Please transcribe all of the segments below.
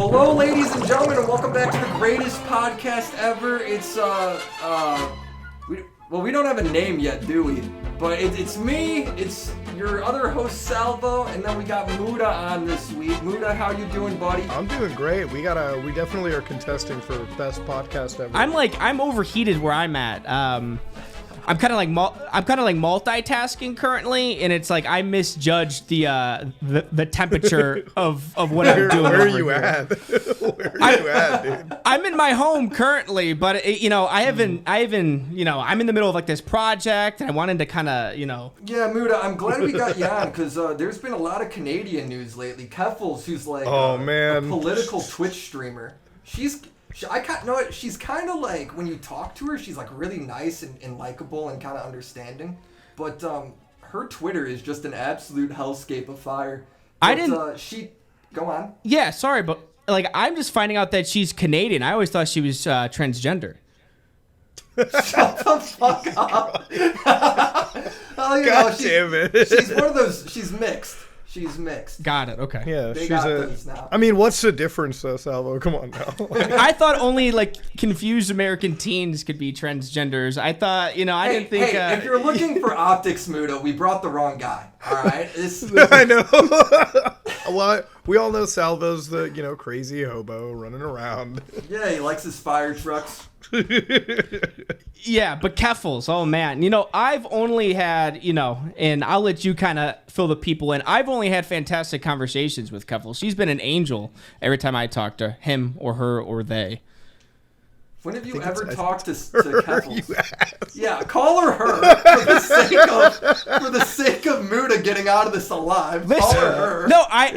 Hello, ladies and gentlemen, and welcome back to the greatest podcast ever. It's, we don't have a name yet, do we? But it's me, it's your other host, Salvo, and then we got Muta on this week. Muta, how you doing, buddy? I'm doing great. We definitely are contesting for best podcast ever. I'm overheated where I'm at. I'm kind of like multitasking currently, and it's like I misjudged the temperature of what I'm doing. Where are you at? Where are you at, dude? I'm in my home currently, but I'm in the middle of like this project, and I wanted to kind of Yeah, Muta, I'm glad we got you on because there's been a lot of Canadian news lately. Keffals, who's like a political Twitch streamer, she's kind of like, when you talk to her, she's like really nice and likable and kind of understanding. But her Twitter is just an absolute hellscape of fire. Go on. Yeah, sorry, but like I'm just finding out that she's Canadian. I always thought she was transgender. Shut the fuck up. God damn it. She's one of those, she's mixed. She's mixed. Got it. Okay. Yeah, They got things now. I mean, what's the difference, though, Salvo? Come on now. I thought only like confused American teens could be transgenders. I thought, I didn't think. Hey, if you're looking for optics, Muta, we brought the wrong guy. All right. I know. Well, we all know Salvo's the crazy hobo running around. Yeah, he likes his fire trucks. Yeah, but Keffels, oh man, I've only had, and I'll let you kind of fill the people in. I've only had fantastic conversations with Keffels. She's been an angel every time I talk to him or her or they. When have you ever talked to Keffels? Yeah, call her for the sake of Muta getting out of this alive. Call her. No, I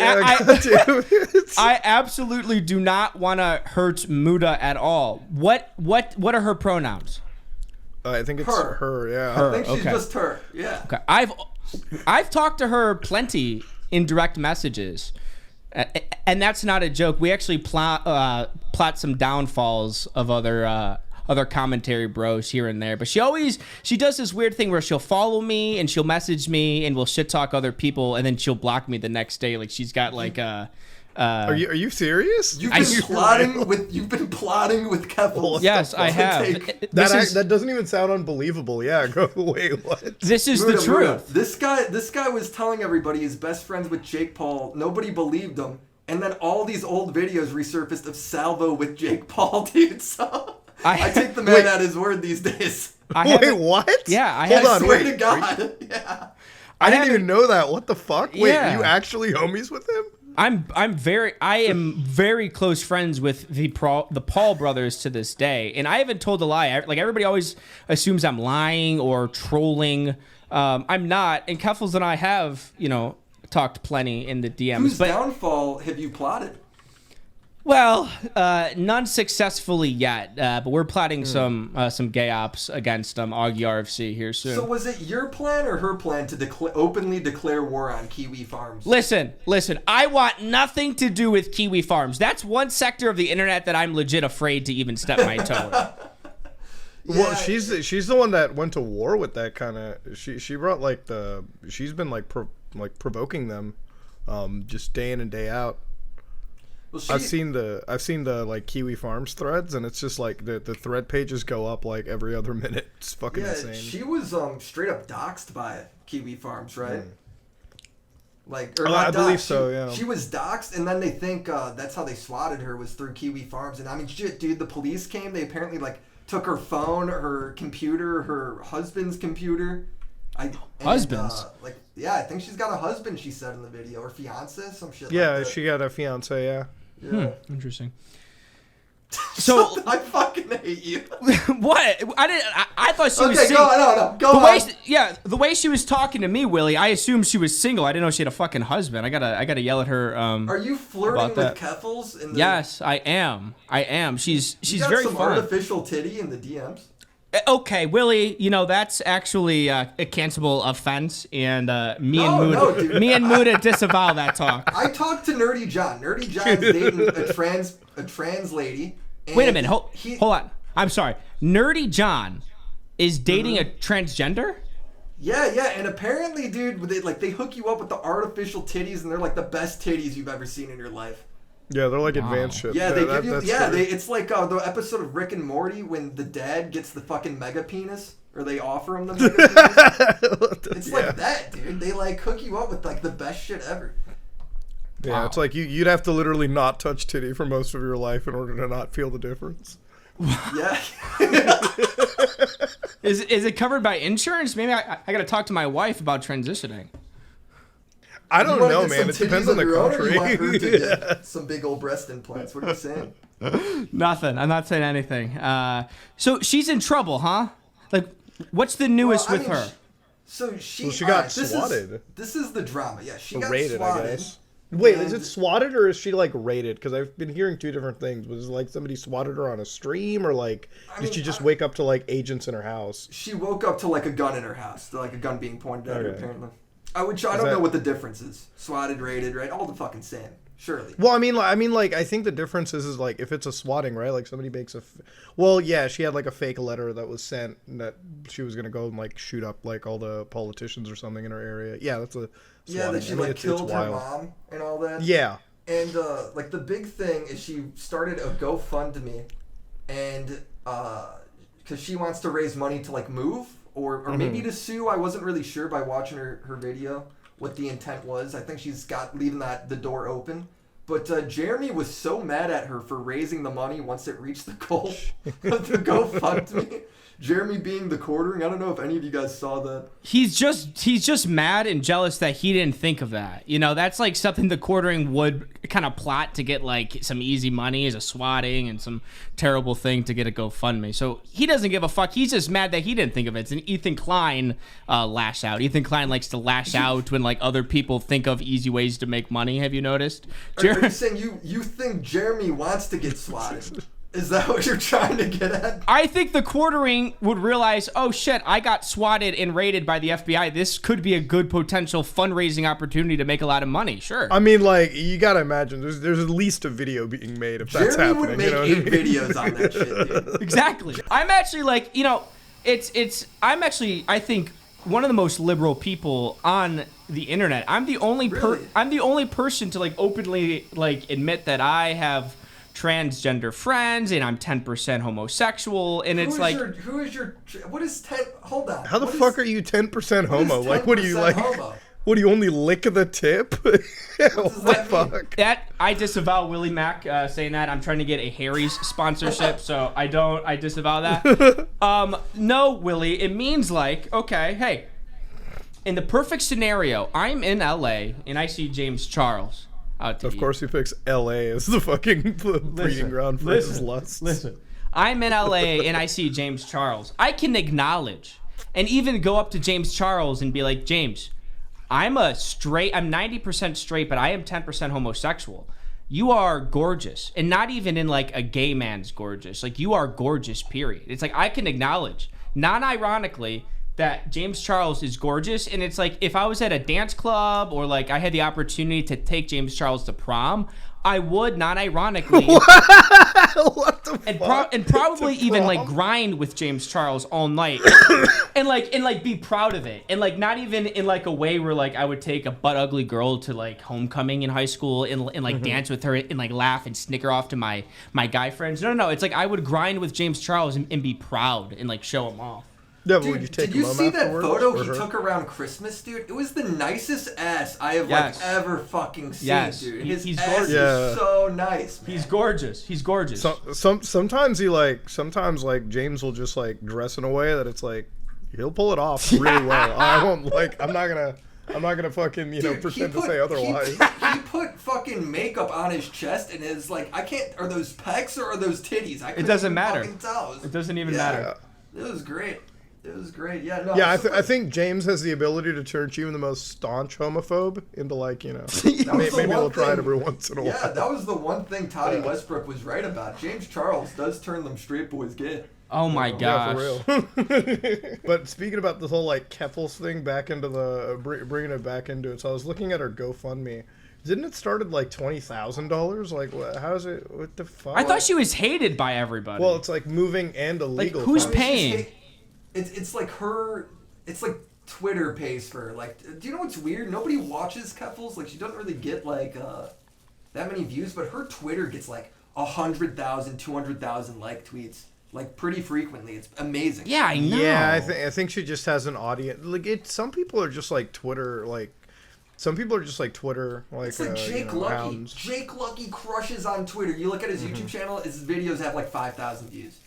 absolutely do not want to hurt Muta at all. What are her pronouns? I think it's her. Yeah, I think she's just her. Yeah. Okay, I've talked to her plenty in direct messages. And that's not a joke. We actually plot some downfalls of other commentary bros here and there. But she does this weird thing where she'll follow me and she'll message me and we'll shit talk other people and then she'll block me the next day. Like she's got like Are you serious? You've been plotting with Keffels. Yes, I have. That doesn't even sound unbelievable. Yeah, go away. What? This is the truth. This guy was telling everybody he's best friends with Jake Paul. Nobody believed him. And then all these old videos resurfaced of Salvo with Jake Paul, dude. So I take the man at his word these days. Wait, what? Yeah, I swear to God. Yeah. I didn't even know that. What the fuck? Wait, Yeah. you actually homies with him? I am very close friends with the Paul brothers to this day, and I haven't told a lie. Like everybody always assumes I'm lying or trolling. I'm not. And Keffels and I have, talked plenty in the DMs. Whose downfall have you plotted? Well, none successfully yet, but we're plotting some gay ops against Augie RFC here soon. So was it your plan or her plan to openly declare war on KiwiFarms? Listen, I want nothing to do with KiwiFarms. That's one sector of the internet that I'm legit afraid to even step my toe in. Well, she's the one that went to war with that kind of. She brought she's been provoking them, just day in and day out. Well, I've seen the KiwiFarms threads, and it's just like the thread pages go up like every other minute. It's fucking insane. She was straight up doxxed by KiwiFarms, right? I believe so. Yeah. She was doxxed, and then they think that's how they swatted her was through KiwiFarms. And I mean, shit, dude, the police came. They apparently took her phone, her computer, her husband's computer. Husbands? I think she's got a husband, she said in the video, or fiance, some shit Yeah, like that. she got a fiance, yeah. Interesting. So I fucking hate you. What? I thought she was single. Go on. The way she was talking to me, Willy, I assumed she was single. I didn't know she had a fucking husband. I gotta yell at her. Are you flirting with Keffels? Yes, I am. She's very some fun. Artificial titty in the DMs. Okay, Willy, that's actually a cancelable offense, and me and Muta disavow that talk. I talked to Nerdy John. Nerdy John's dating a trans lady. Wait a minute, hold on. I'm sorry. Nerdy John is dating a transgender? Yeah, and apparently, dude, they hook you up with the artificial titties, and they're like the best titties you've ever seen in your life. Yeah, they're like advanced shit. Yeah, they give you. Yeah, it's like the episode of Rick and Morty when the dad gets the fucking mega penis, or they offer him the mega penis. It's like that, dude. They like hook you up with like the best shit ever. Yeah, It's like you'd have to literally not touch titty for most of your life in order to not feel the difference. Yeah. Is it covered by insurance? Maybe I got to talk to my wife about transitioning. I don't know, man. It depends on the country. You want her to get some big old breast implants? What are you saying? Nothing. I'm not saying anything. So she's in trouble, huh? Like, what's the newest with her? She got swatted. This is the drama. Yeah, she got raided, swatted. I guess. Wait, is it swatted or is she like raided? Because I've been hearing two different things. Was it like somebody swatted her on a stream, or like did she just wake up to like agents in her house? She woke up to like a gun in her house, to like a gun being pointed at her. Apparently, I don't know what the difference is. Swatted, raided, right? All the fucking same. Surely. Well, I mean, I think the difference is like if it's a swatting, right? Like somebody makes she had like a fake letter that was sent that she was gonna go and like shoot up like all the politicians or something in her area. Yeah, that's a swatting. Yeah, that she killed her mom and all that. Yeah. And like the big thing is she started a GoFundMe, and because she wants to raise money to like move or maybe to sue. I wasn't really sure by watching her video what the intent was. I think she's leaving the door open. But Jeremy was so mad at her for raising the money once it reached the goal of the GoFundMe. Jeremy being the quartering. I don't know if any of you guys saw that. He's just mad and jealous that he didn't think of that. You know, that's like something the quartering would kind of plot to get like some easy money as a swatting and some terrible thing to get a GoFundMe. So he doesn't give a fuck. He's just mad that he didn't think of it. It's an Ethan Klein lash out. Ethan Klein likes to lash out when like other people think of easy ways to make money. Have you noticed? Are you saying you think Jeremy wants to get swatted? Is that what you're trying to get at? I think the quartering would realize, oh shit, I got swatted and raided by the FBI. This could be a good potential fundraising opportunity to make a lot of money. Sure. I mean, like, you gotta imagine there's at least a video being made if that's happening. Jeremy would make 8 videos on that shit, dude. Exactly. I'm actually like, you know, I'm actually, I think, one of the most liberal people on the internet. I'm the only person to like openly like admit that I have transgender friends and I'm 10% homosexual, and it's like what is 10? Hold on. How the fuck are you 10% homo? Like, what do you like? Homo? What do you only lick the tip? What the fuck? That I disavow Willy Mac saying that. I'm trying to get a Harry's sponsorship, so I disavow that. No, Willy, it means like, okay, hey, in the perfect scenario, I'm in LA and I see James Charles. Of course he picks L.A. as the fucking breeding ground for his lust. Listen, I'm in L.A. and I see James Charles. I can acknowledge and even go up to James Charles and be like, James, I'm 90% straight, but I am 10% homosexual. You are gorgeous. And not even in like a gay man's gorgeous. Like, you are gorgeous, period. It's like I can acknowledge, non-ironically, that James Charles is gorgeous, and it's like if I was at a dance club or like I had the opportunity to take James Charles to prom, I would non-ironically what the fuck? And probably even like grind with James Charles all night and be proud of it, and like not even in like a way where like I would take a butt ugly girl to like homecoming in high school and like dance with her and like laugh and snicker off to my guy friends. No, it's like I would grind with James Charles and be proud and like show him off. Yeah, dude, did you see that photo he took around Christmas, dude? It was the nicest ass I have like ever fucking seen, dude. His ass is so nice, man. He's gorgeous. Sometimes James will just like dress in a way that it's like he'll pull it off really well. I'm not gonna fucking pretend to say otherwise. He put fucking makeup on his chest and is like, I can't. Are those pecs or are those titties? It doesn't matter. Tell. It doesn't even matter. It was great. I think James has the ability to turn even the most staunch homophobe into like, maybe he'll try it every once in a while. Yeah, that was the one thing Toddy Westbrook was right about. James Charles does turn them straight boys gay. Oh my gosh. Yeah, for real. But speaking about this whole like Keffels thing back into bringing it back into it. So I was looking at her GoFundMe. Didn't it start at like $20,000? Like, how is it? What the fuck? I thought she was hated by everybody. Well, it's like moving and illegal. Like, who's paying? It's like her. It's like Twitter pays for her. Like, do you know what's weird? Nobody watches Keffels. Like, she doesn't really get like that many views, but her Twitter gets like 100,000, 200,000 like tweets. Like pretty frequently. It's amazing. Yeah, I know. Yeah, I think she just has an audience. Like some people are just like Twitter. Like some people are just like Twitter. Like it's like Jake Lucky. hounds. Jake Lucky crushes on Twitter. You look at his YouTube channel. His videos have like 5,000 views.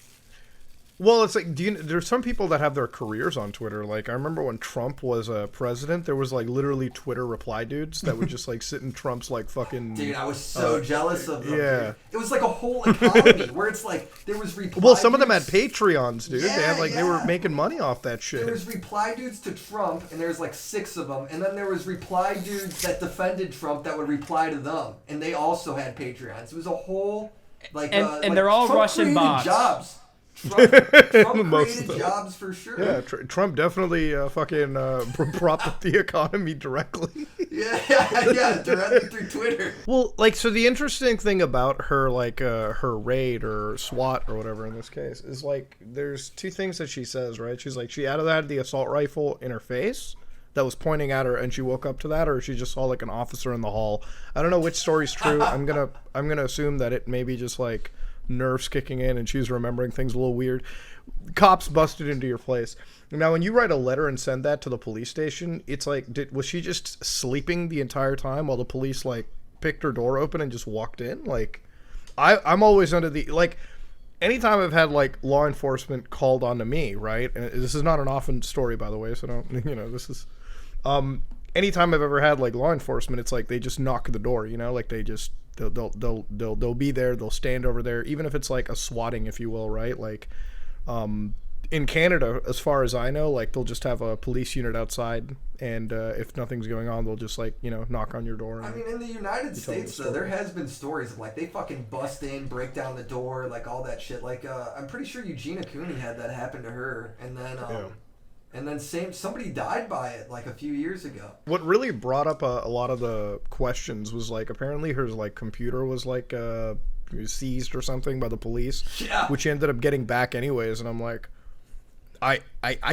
Well, it's like, there's some people that have their careers on Twitter. Like, I remember when Trump was president, there was, like, literally Twitter reply dudes that would just, like, sit in Trump's, like, fucking... Dude, I was so jealous of them. Yeah. Dude. It was like a whole economy where it's like, there was reply Well, some of them dudes. had Patreons, dude. Yeah, they had, like, they were making money off that shit. There was reply dudes to Trump, and there's, like, 6 of them. And then there was reply dudes that defended Trump that would reply to them. And they also had Patreons. It was a whole, like... And like, they're all Trump Russian bots. Jobs. Trump Most created of them. jobs for sure. Yeah, Trump definitely fucking propped up the economy directly. yeah, directly through Twitter. Well, like, so the interesting thing about her, like, her raid or SWAT or whatever in this case is, like, there's 2 things that she says, right? She's like, she either had the assault rifle in her face that was pointing at her and she woke up to that, or she just saw, like, an officer in the hall. I don't know which story's true. I'm gonna assume that it may be just, like, nerves kicking in and she's remembering things a little weird. Cops busted into your place. Now, when you write a letter and send that to the police station, it's like, was she just sleeping the entire time while the police, like, picked her door open and just walked in? Like, I'm always under the, like, anytime I've had, like, law enforcement called onto me, right? And this is not an often story, by the way, so don't, this is, anytime I've ever had, like, law enforcement, it's like they just knock the door, like they just, they'll be there, they'll stand over there, even if it's like a swatting, if you will, right? Like, in Canada, as far as I know, like, they'll just have a police unit outside, and if nothing's going on, they'll just, like, knock on your door. I mean, in the United States, though, there has been stories of, like, they fucking bust in, break down the door, like, all that shit. Like, I'm pretty sure Eugenia Cooney had that happen to her, and then, and then somebody died by it, like, a few years ago. What really brought up a lot of the questions was, like, apparently her, like, computer was, like, seized or something by the police, which she ended up getting back anyways, and I'm like, I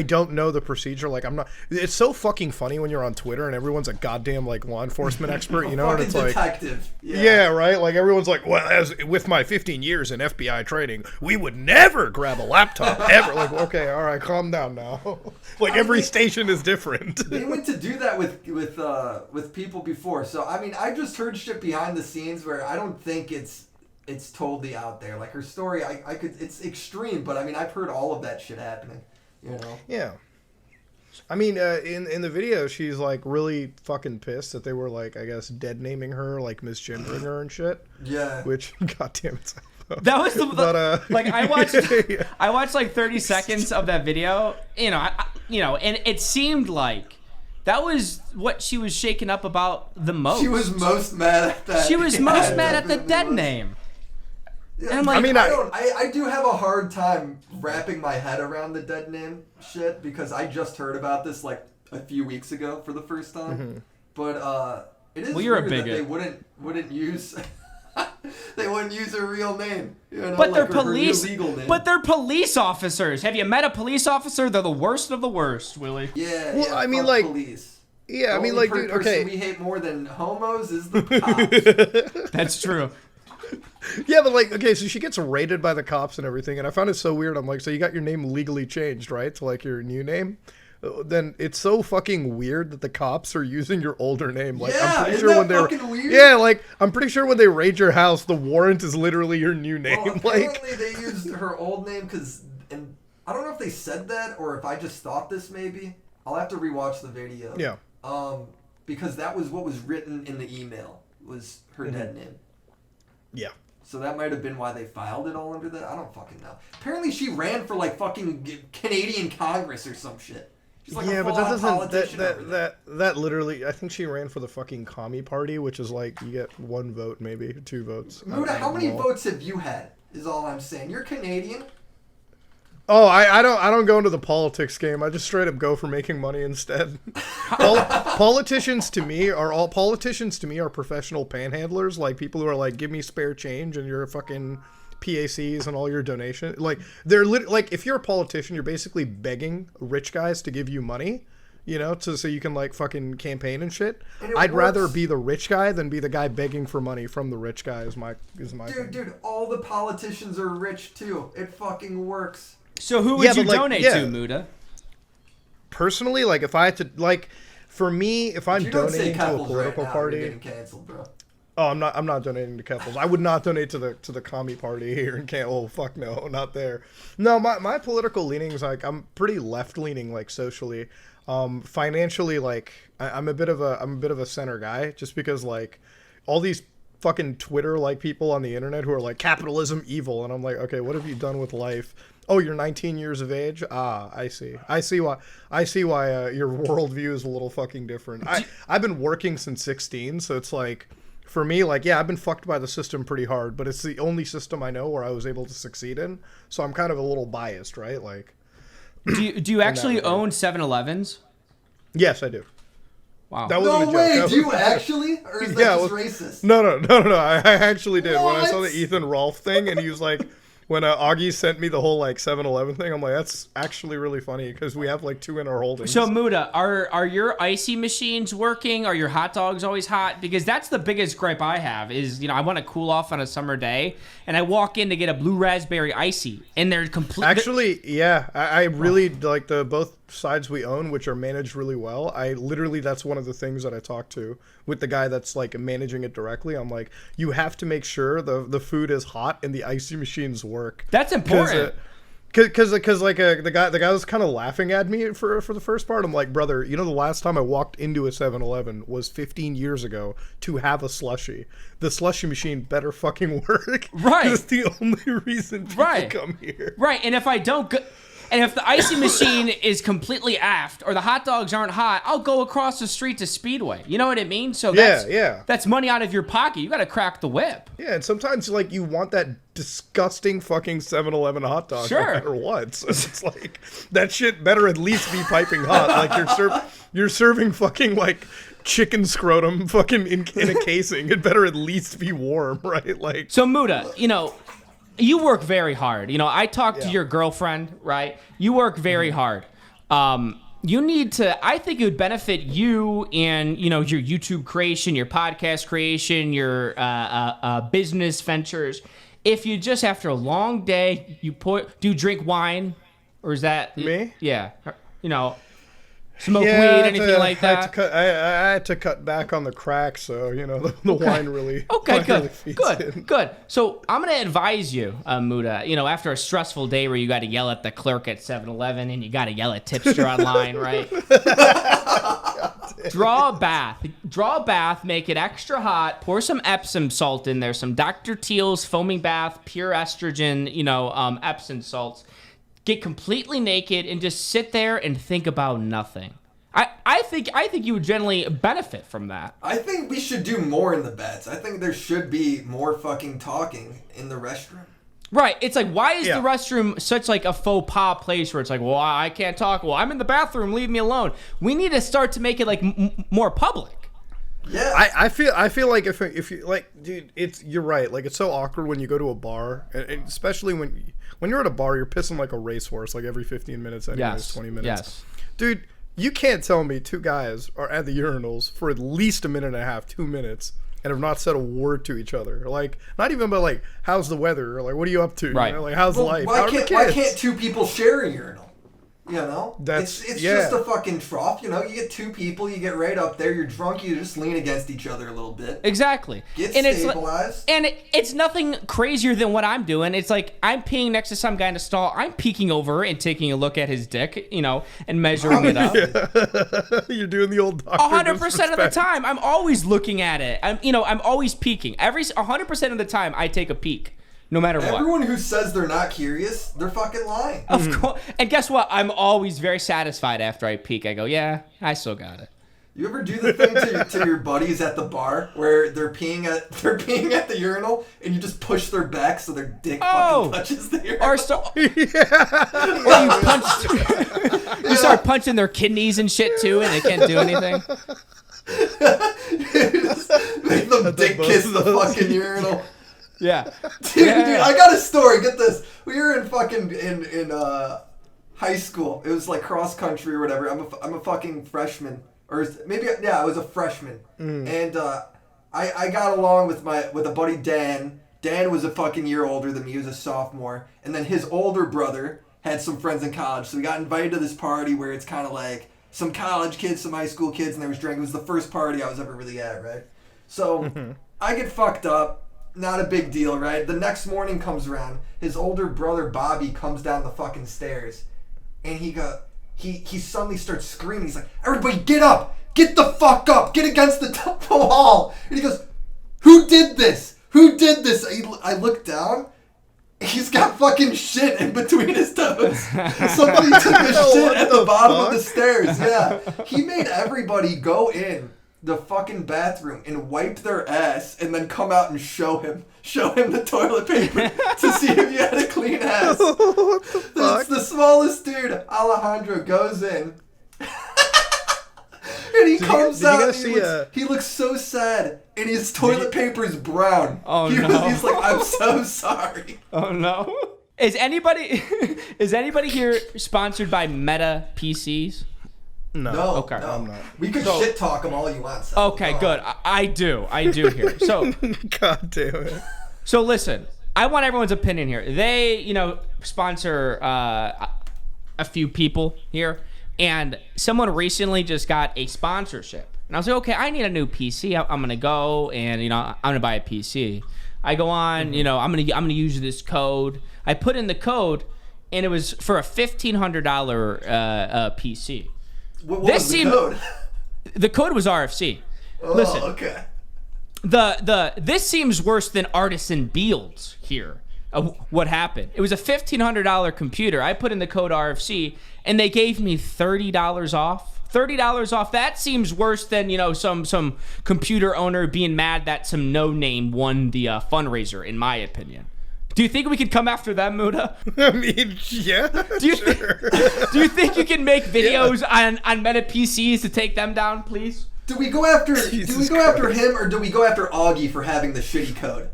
don't know the procedure. Like, I'm not. It's so fucking funny when you're on Twitter and everyone's a goddamn, like, law enforcement expert, and it's detective. Like, yeah, right. Like, everyone's like, well, as with my 15 years in FBI training, we would never grab a laptop ever. Like, okay, all right, calm down now. Like, every station is different. They went to do that with people before. So I mean, I just heard shit behind the scenes where I don't think it's totally out there. Like, her story, it's extreme, but I mean, I've heard all of that shit happening. Yeah. I mean, in the video, she's, like, really fucking pissed that they were, like, I guess, dead naming her, like, misgendering her and shit. Yeah. Which, goddamn it. That was like, I watched like 30 seconds of that video, and it seemed like that was what she was shaken up about the most. She was most mad at that. She was most mad at the dead name. Yeah, and I'm like, I do have a hard time wrapping my head around the dead name shit because I just heard about this like a few weeks ago for the first time. Mm-hmm. But it is weird that they wouldn't use they wouldn't use her real name. But they're police. But they're police officers. Have you met a police officer? They're the worst of the worst, Willy. Yeah. Well, yeah, I mean, like, police. Yeah, the I mean, like, dude. Okay. We hate more than homos is the cops. That's true. Yeah, but, like, okay, so she gets raided by the cops and everything, and I found it so weird. I'm like, so you got your name legally changed, right, to, like, your new name? Then it's so fucking weird that the cops are using your older name. Like, yeah, I'm pretty isn't sure that when fucking weird? Yeah, like, I'm pretty sure when they raid your house, the warrant is literally your new name. Well, apparently they used her old name and I don't know if they said that or if I just thought this maybe. I'll have to rewatch the video. Yeah. Because that was what was written in the email, was her dead name. Yeah. So that might have been why they filed it all under that. I don't fucking know. Apparently she ran for, like, fucking Canadian Congress or some shit. She's like but that doesn't that literally, I think she ran for the fucking Commie Party, which is like you get 1 vote, maybe 2 votes. Muta, how many votes have you had? Is all I'm saying. You're Canadian. Oh, I don't go into the politics game. I just straight up go for making money instead. Politicians to me are professional panhandlers, like people who are like, give me spare change and you're fucking PACs and all your donation. Like, they're like, if you're a politician, you're basically begging rich guys to give you money. so you can like fucking campaign and shit. I'd rather be the rich guy than be the guy begging for money from the rich guy. Is my thing. Dude, all the politicians are rich too. It fucking works. So who would you donate to, Muta? Personally, like if I had to, like, for me, if I'm donating to a political party, you're getting canceled, bro. Oh, I'm not donating to Keffels. I would not donate to the commie party here in Canada. Oh, fuck no, not there. No, my political leanings, like, I'm pretty left leaning, like, socially. Financially, like, I'm a bit of a center guy, just because, like, all these fucking Twitter like people on the internet who are like, capitalism evil, and I'm like, okay, what have you done with life? Oh, you're 19 years of age? Ah, I see why your worldview is a little fucking different. I've been working since 16, so it's like, for me, like, yeah, I've been fucked by the system pretty hard, but it's the only system I know where I was able to succeed in, so I'm kind of a little biased, right? Like, do you actually own 7-Elevens? Yes, I do. Wow. That wasn't no a way, joke. do you actually? Or is that just racist? No, I actually did. What? When I saw the Ethan Rolfe thing, and he was like, when Augie sent me the whole like 7-Eleven thing, I'm like, that's actually really funny because we have like 2 in our holdings. So Muta, are your icy machines working? Are your hot dogs always hot? Because that's the biggest gripe I have is, I want to cool off on a summer day, and I walk in to get a blue raspberry icy, and they're completely... Actually, yeah, I really like the both sides we own, which are managed really well. That's one of the things that I talk to with the guy that's like managing it directly. I'm like, you have to make sure the food is hot and the icy machines work. That's important. Because like the guy was kind of laughing at me for the first part. I'm like, brother, the last time I walked into a 7-Eleven was 15 years ago to have a slushie. The slushie machine better fucking work. Right. That's the only reason people come here. Right. And if I don't go... And if the icy machine is completely aft or the hot dogs aren't hot, I'll go across the street to Speedway. You know what I mean? So that's money out of your pocket. You got to crack the whip. Yeah, and sometimes like you want that disgusting fucking 7-Eleven hot dog no matter what. So it's like that shit better at least be piping hot. Like you're serving fucking like chicken scrotum fucking in a casing. It better at least be warm, right? Like, so Muta, you work very hard. I talked to your girlfriend, right? You work very hard. You need to, I think it would benefit you and, your YouTube creation, your podcast creation, your business ventures. If you just, after a long day, do you drink wine? Or is that... Me? Yeah. Smoke weed, anything like that? I had to cut back on the crack, so, the wine really... Okay, good. Really Good. So I'm going to advise you, Muta, after a stressful day where you got to yell at the clerk at 7-Eleven and you got to yell at Tipster online, right? Draw a bath, make it extra hot, pour some Epsom salt in there, some Dr. Teal's foaming bath, pure estrogen, Epsom salts. Get completely naked and just sit there and think about nothing. I think you would generally benefit from that. I think we should do more in the beds. I think there should be more fucking talking in the restroom. Right. It's like, why is the restroom such like a faux pas place where it's like, well, I can't talk. Well, I'm in the bathroom. Leave me alone. We need to start to make it like more public. Yeah. I feel like if you like, dude, you're right. Like, it's so awkward when you go to a bar, and especially when you're at a bar, you're pissing like a racehorse like every 15 minutes, anyways, 20 minutes. Yes. Dude, you can't tell me 2 guys are at the urinals for at least a minute and a half, 2 minutes, and have not said a word to each other. Like, not even about like, how's the weather, or like, what are you up to? Right. Like, how's life? Why can't 2 people share a urinal? It's just a fucking trough. You get 2 people, you get right up there, you're drunk, you just lean against each other a little bit. Exactly. Get stabilized. It's nothing crazier than what I'm doing. It's like I'm peeing next to some guy in a stall. I'm peeking over and taking a look at his dick, and measuring it up. Yeah. You're doing the old doctor 100% of the time, I'm always looking at it. I'm always peeking. 100% of the time, I take a peek. No matter what. Everyone who says they're not curious, they're fucking lying. Of course. And guess what? I'm always very satisfied after I peek. I go, yeah, I still got it. You ever do the thing to your buddies at the bar where they're peeing at the urinal and you just push their back so their dick fucking touches the urinal? Or you start punching their kidneys and shit too, and they can't do anything. Make them dick kiss the fucking urinal. Yeah. Dude, I got a story. Get this. We were in fucking high school. It was like cross country or whatever. I'm a fucking freshman, or maybe I was a freshman, and I got along with a buddy Dan. Dan was a fucking year older than me. He was a sophomore, and then his older brother had some friends in college, so we got invited to this party where it's kind of like some college kids, some high school kids, and there was drinking. It was the first party I was ever really at, right? So I get fucked up. Not a big deal, right? The next morning comes around. His older brother Bobby comes down the fucking stairs, and he suddenly starts screaming. He's like, "Everybody, get up! Get the fuck up! Get against the wall!" And he goes, "Who did this? Who did this?" I look down. He's got fucking shit in between his toes. Somebody took a shit at the bottom of the stairs. Yeah, he made everybody go in the fucking bathroom and wipe their ass and then come out and show him the toilet paper to see if you had a clean ass. What the fuck? It's the smallest dude. Alejandro goes in and he comes out and he looks so sad and his toilet paper is brown. Oh no. He's like, "I'm so sorry." Oh no. Is anybody here sponsored by Meta PCs? No. Okay. No. I'm not. We could shit talk them all you want. So Okay, good. I do here. So, God damn it. So listen, I want everyone's opinion here. They, sponsor a few people here, and someone recently just got a sponsorship. And I was like, okay, I need a new PC. I'm gonna go and I'm gonna buy a PC. I go on, I'm gonna use this code. I put in the code, and it was for a $1,500 PC. What was the code? The code was RFC. Oh, listen, okay. This seems worse than Artisan Builds here. What happened? It was a $1,500 computer. I put in the code RFC, and they gave me $30 off. $30 off. That seems worse than some computer owner being mad that some no name won the fundraiser. In my opinion. Do you think we could come after them, Muta? I mean, yeah. Do you think you can make videos on Meta PCs to take them down, please? Do we go after after him, or do we go after Augie for having the shitty code?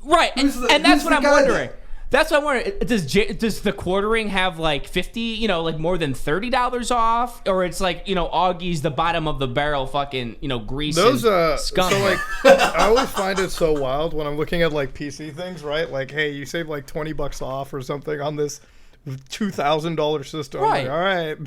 Right, and that's what I'm wondering. That's what I'm wondering. Does the quartering have like 50, like more than $30 off, or it's like Augie's the bottom of the barrel, fucking grease. Those scum. So like I always find it so wild when I'm looking at like PC things, right? Like, hey, you save like $20 off or something on this $2,000 system. Right. Like, all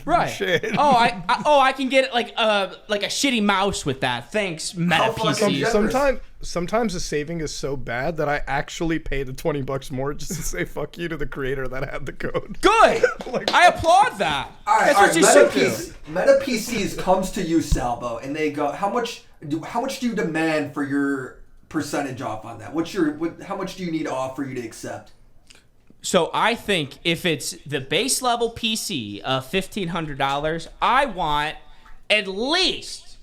right. Shit. I can get like a shitty mouse with that. Thanks, Meta PC. Sometimes the saving is so bad that I actually pay the $20 more just to say fuck you to the creator that had the code. Good. I applaud that. All right, That's what you should do. Meta PCs comes to you, Salvo, and they go, how much do you demand for your percentage off on that? How much do you need off for you to accept? So I think if it's the base level PC of $1,500, I want at least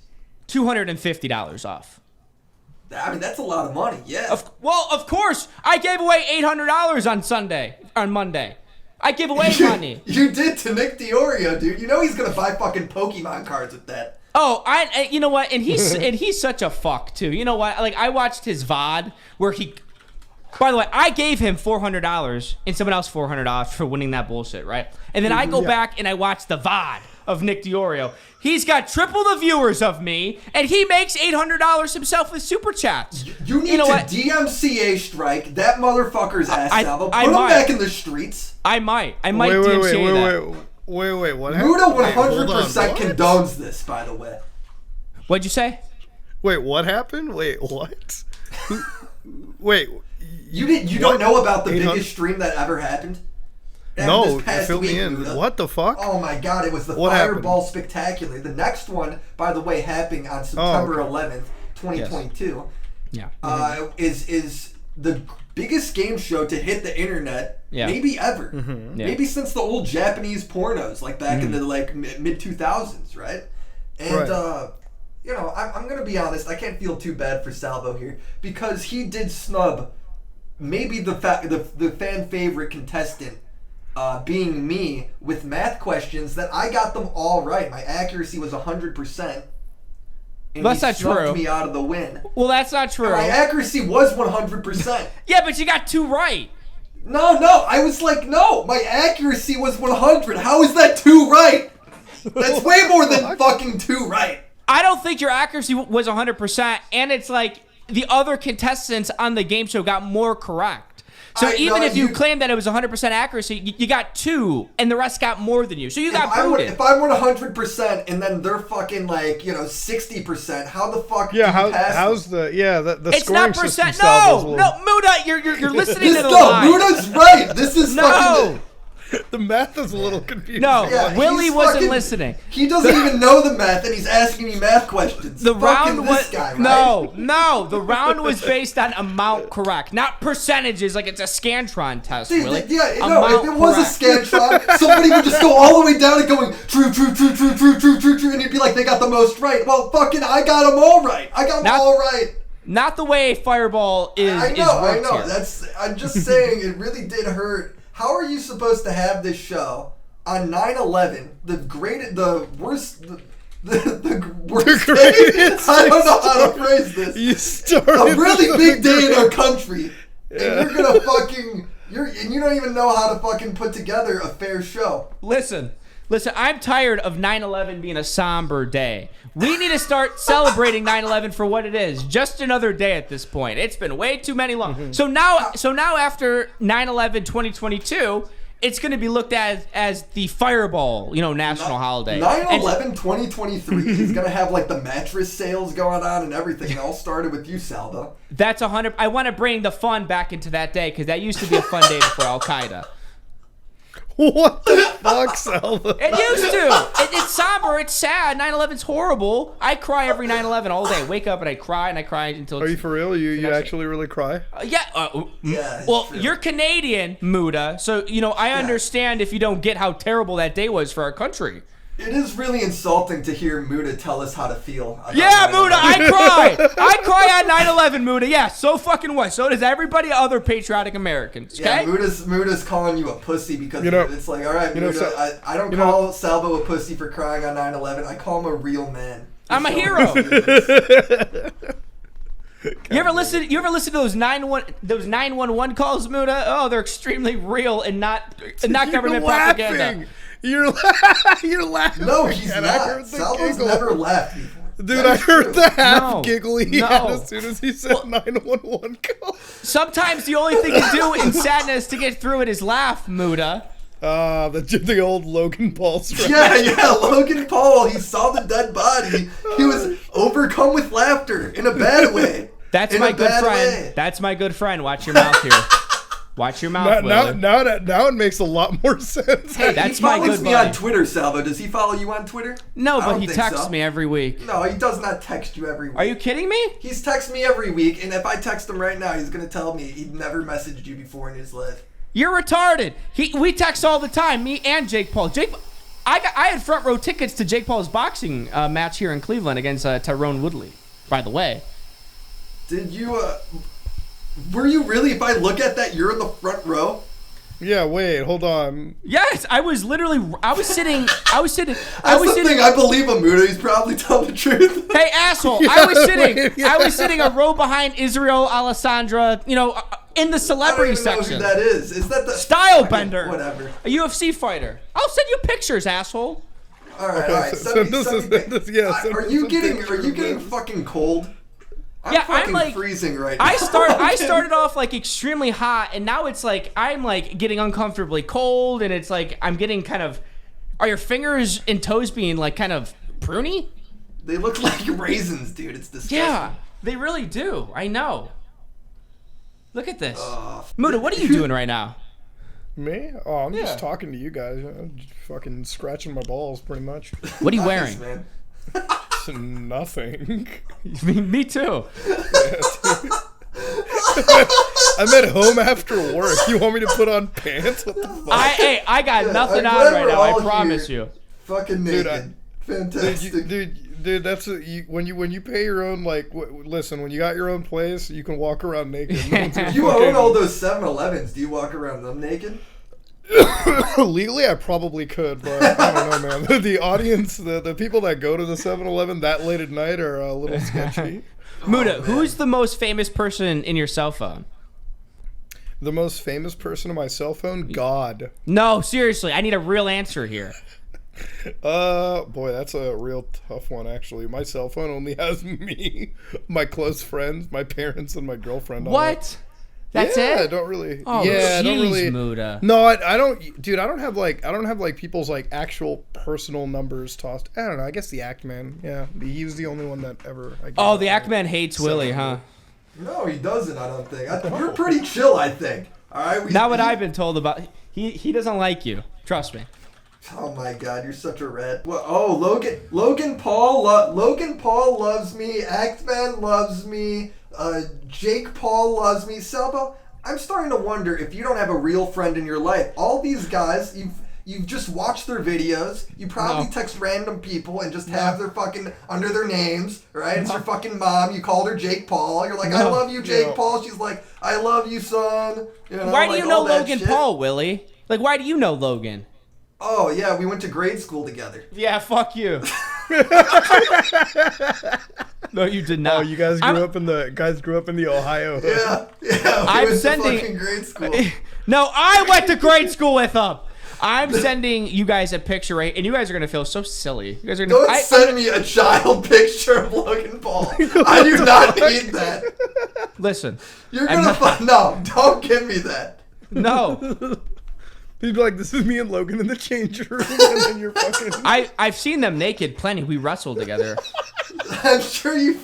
$250 off. I mean, that's a lot of money, yeah. Of course. I gave away $800 on Monday. I give away money. You did to Nick DiOrio, dude. You know he's gonna buy fucking Pokemon cards with that. Oh, you know what? And he's such a fuck too. You know what? Like, I watched his VOD where he. By the way, I gave him $400 and someone else $400 for winning that bullshit, right? And then I go back and I watch the VOD of Nick DiOrio. He's got triple the viewers of me, and he makes $800 himself with super chats. You need to DMCA strike that motherfucker's ass, Salvo. Put him back in the streets. I might DMCA that. Wait, what happened? Muta 100% condones this, by the way. What'd you say? Wait, what happened? Wait, what? Wait. You don't know about the biggest stream that ever happened? No, fill me in. Muta. What the fuck? Oh my god, it was the Fireball Spectacular. The next one, by the way, happening on September 11th, 2022. Yes. Yeah. Is the biggest game show to hit the internet maybe ever. Mm-hmm. Yeah. Maybe since the old Japanese pornos, like back in the mid 2000s, right? And I'm gonna be honest, I can't feel too bad for Salvo here because he did snub maybe the fan favorite contestant, being me, with math questions that I got them all right. My accuracy was 100%. And that's not true. He snubbed me out of the win. Well, that's not true. And my accuracy was 100%. Yeah, but you got 2 right. No, I was like, no, my accuracy was 100. How is that 2 right? That's way more than fucking 2 right. I don't think your accuracy was 100%, and it's like the other contestants on the game show got more correct. So even if you claim that it was 100% accuracy, you got 2, and the rest got more than you. So you got booted. If I won 100% and then they're fucking like 60%, how the fuck? Yeah, how's the it's scoring not percent. system? No, Muta, you're listening to the lie. Muta's right. This is fucking. The math is a little confusing. No, Willy wasn't listening. He doesn't even know the math, and he's asking me math questions. The round was this guy, right? No. The round was based on amount correct, not percentages. Like it's a Scantron test. Dude, Willy. if it was a Scantron, somebody would just go all the way down and going true, and you'd be like, they got the most right. Well, fucking, I got them all right. I got them all right. Not the way Fireball is. I know. Here. I'm just saying, it really did hurt. How are you supposed to have this show on 9/11, the worst day? I don't know how to phrase this. You started a really big day in our country, and you're gonna fucking you don't even know how to fucking put together a fair show. Listen, I'm tired of 9/11 being a somber day. We need to start celebrating 9/11 for what it is. Just another day at this point. It's been way too many long. Mm-hmm. So now after 9/11 2022, it's going to be looked at as the Fireball, national holiday. 9/11 2023 is going to have like the mattress sales going on and everything. It all started with you, Salvo. That's 100. I want to bring the fun back into that day because that used to be a fun day before Al Qaeda. What the fuck, Salvo? It used to. It's somber. It's sad. 9/11's horrible. I cry every 9/11 all day. Wake up and I cry until. Are you for real? You actually really cry? Yeah. Well, you're Canadian, Muta, so I understand if you don't get how terrible that day was for our country. It is really insulting to hear Muta tell us how to feel. Yeah, Muta, I cry. I cry on 9/11, Muta. Yeah, so fucking what? So does everybody other patriotic Americans, okay? Yeah, Muta's calling you a pussy because it's like, all right, Muta, I don't call Salvo a pussy for crying on 9/11. I call him a real man. I'm a hero. You ever listen to those 911 calls, Muta? Oh, they're extremely real and not government propaganda. You're laughing. No, he's not. Salvo's never laughed before. Dude, I heard the half giggle he had as soon as he said 911 call. Sometimes the only thing to do in sadness to get through it is laugh, Muta. The old Logan Paul story. Yeah, Logan Paul. He saw the dead body. He was overcome with laughter in a bad way. That's my good friend. That's my good friend. Watch your mouth here. Watch your mouth, Willy. Now it makes a lot more sense. Hey, that's my good buddy. He follows me on Twitter, Salvo. Does he follow you on Twitter? No, but he texts me every week. No, he does not text you every week. Are you kidding me? He's texted me every week, and if I text him right now, he's going to tell me he'd never messaged you before in his life. You're retarded. We text all the time, me and Jake Paul. I had front row tickets to Jake Paul's boxing match here in Cleveland against Tyrone Woodley, by the way. Did you... Were you really? If I look at that, you're in the front row? Yeah, wait, hold on. Yes, I was sitting. That's the thing, I believe him, Muta. He's probably telling the truth. Hey, asshole. I was sitting a row behind Israel Alessandra, in the celebrity section. I don't even know who that is. Is that the... Stylebender. Whatever. A UFC fighter. I'll send you pictures, asshole. All right. Are you getting fucking cold? I'm fucking freezing right now. I started off like extremely hot, and now it's like I'm like getting uncomfortably cold, and it's like I'm getting kind of. Are your fingers and toes being like kind of pruny? They look like raisins, dude. It's disgusting. Yeah, they really do. I know. Look at this. Muta, what are you doing right now? Me? Oh, I'm just talking to you guys. I'm just fucking scratching my balls, pretty much. What are you wearing? Man. Nothing. Me too. I'm at home after work. You want me to put on pants? What the fuck? I got nothing on right now. I promise you. Fucking naked. Fantastic. Dude, that's when you pay your own, like, listen, when you got your own place, you can walk around naked. You own all those 7-Elevens. Do you walk around them naked? Legally, I probably could, but I don't know, man. The audience, the people that go to the 7-Eleven that late at night are a little sketchy. Muta, who's the most famous person in your cell phone? The most famous person on my cell phone? God. No, seriously, I need a real answer here. Boy, that's a real tough one, actually. My cell phone only has me, my close friends, my parents, and my girlfriend on it. What? That's it? I don't really. Oh, yeah, I geez, don't really. Muta. No, I don't, dude. I don't have like people's like actual personal numbers tossed. I don't know. I guess the Act Man. Yeah, he was the only one that ever. Oh, the Act Man hates Willy, huh? No, he doesn't. I don't think. You're pretty chill, I think. All right. Not what I've been told about. He doesn't like you. Trust me. Oh my God, you're such a red. Well, oh, Logan Paul loves me. Axman loves me. Jake Paul loves me. Salvo, I'm starting to wonder if you don't have a real friend in your life. All these guys, you've just watched their videos. You probably text random people and just have their fucking under their names, right? It's your fucking mom. You called her Jake Paul. You're like, I love you, Jake Paul. She's like, I love you, son. You know, why do you know Logan Paul, Willy? Like, why do you know Logan? Oh yeah, we went to grade school together. Yeah, fuck you. No, you did not. Oh, you guys grew up in the Ohio. Yeah. I'm went sending. To fucking grade school. No, I went to grade school with them. I'm sending you guys a picture, right? And you guys are gonna feel so silly. You guys are gonna. Don't send me a child picture of Logan Paul. I do not need that. Listen, you're gonna no. Don't give me that. No. He'd be like, "This is me and Logan in the change room," and then you're fucking. I've seen them naked plenty. We wrestled together. I'm sure you.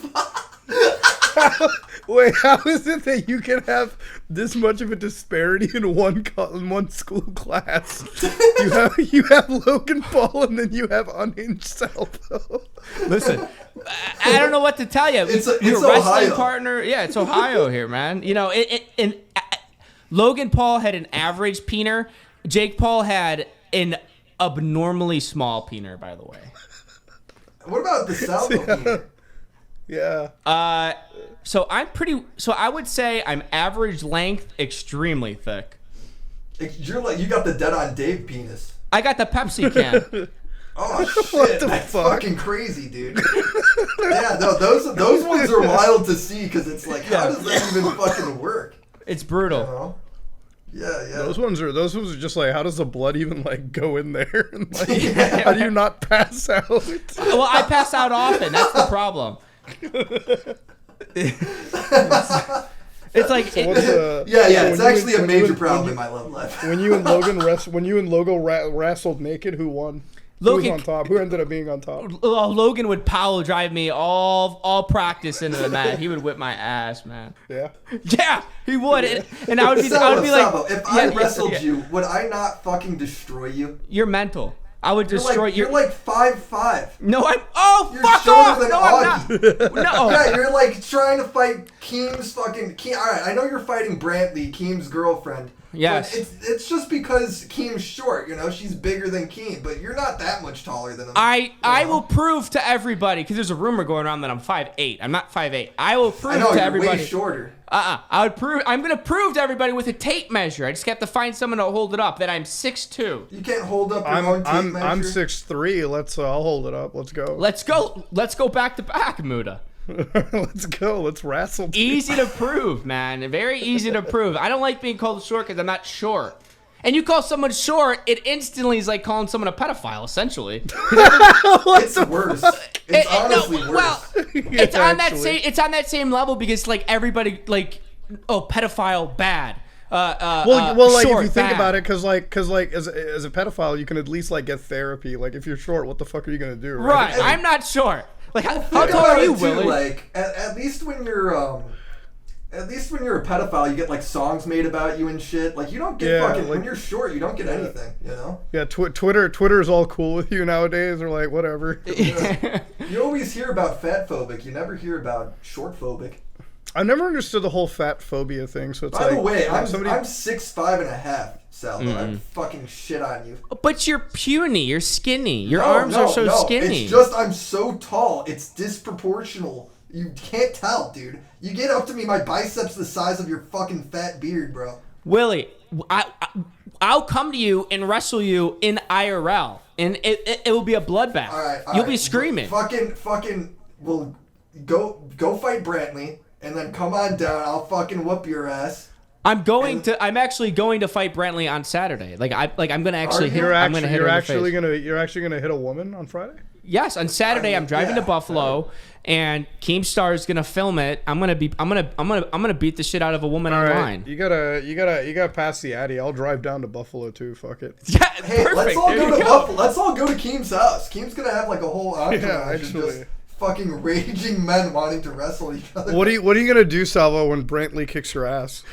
Wait, how is it that you can have this much of a disparity in one school class? You have Logan Paul, and then you have unhinged Salvo. Listen, I don't know what to tell you. It's Your Ohio. wrestling partner. Yeah, it's Ohio here, man. You know, Logan Paul had an average peener. Jake Paul had an abnormally small peener, by the way. What about the Salvo peener? Yeah. So I would say I'm average length, extremely thick. You're like, you got the dead on Dave penis. I got the Pepsi can. Oh shit, that's fucking crazy, dude. Yeah, no, those ones are wild to see because it's like, how does that even fucking work? It's brutal. You know? Yeah. Those ones are just like, how does the blood even like go in there? And like, how do you not pass out? Well, I pass out often. That's the problem. It's like it's actually a major problem in my love life. When you and Logan wrestled naked, who won? Logan, who was on top? Who ended up being on top? Logan would power drive me all practice into the mat. He would whip my ass, man. Yeah. Yeah, he would. Yeah. And I would be like, if I wrestled you, would I not fucking destroy you? You're mental. I would destroy you. You're like 5'5". No, I'm. You're Fuck shorter off! than No, Augie. I'm not. No. Yeah, you're like trying to fight Keem's fucking. All right, I know you're fighting Brantley, Keem's girlfriend. Yes. But it's just because Keem's short, you know, she's bigger than Keem, but you're not that much taller than him. I will prove to everybody, because there's a rumor going around that I'm 5'8". I'm not 5'8". I will prove to everybody. You're way shorter. I'm gonna prove to everybody with a tape measure. I just have to find someone to hold it up that I'm 6'2". You can't hold up your own tape measure. I'm 6'3". I'll hold it up. Let's go. Let's go back to back, Muta. Let's go. Let's wrestle. Easy to prove, man. Very easy to prove. I don't like being called short because I'm not short. And you call someone short, it instantly is like calling someone a pedophile, essentially. It's worse. It's honestly worse. Well, it's on that same level because like everybody like, oh, pedophile bad. Well, like short, if you think bad. about it, because as a pedophile, you can at least like get therapy. Like if you're short, what the fuck are you gonna do? Right. I'm not short. Like how tall are you, Willy? Like at least when you're a pedophile, you get like songs made about you and shit. Like you don't get fucking when you're short, you don't get anything. You know? Yeah. Twitter's all cool with you nowadays, or like whatever. Yeah. You always hear about fat phobic. You never hear about short phobic. I never understood the whole fat phobia thing. So it's by the way, I'm 6'5.5", Salvo. I'd fucking shit on you. But you're puny. You're skinny. Your arms are so skinny. It's just I'm so tall. It's disproportional. You can't tell, dude. You get up to me, my biceps the size of your fucking fat beard, bro. Willy, I'll come to you and wrestle you in IRL, and it will be a bloodbath. All right, You'll be screaming. Fucking. Well, go fight Brantley. And then come on down, I'll fucking whoop your ass. I'm actually going to fight Brantley on Saturday. I'm gonna actually hit. I'm gonna hit her in the face. You're actually gonna hit a woman on Friday? Yes, on Saturday I'm driving to Buffalo, and Keemstar is gonna film it. I'm gonna beat the shit out of a woman online. You gotta pass the Addy. I'll drive down to Buffalo too. Fuck it. Yeah, hey, perfect. Let's all go to Buffalo. Let's all go to Keem's house. Keem's gonna have like a whole entourage of just fucking raging men wanting to wrestle each other. What are you gonna do, Salvo, when Brantley kicks your ass?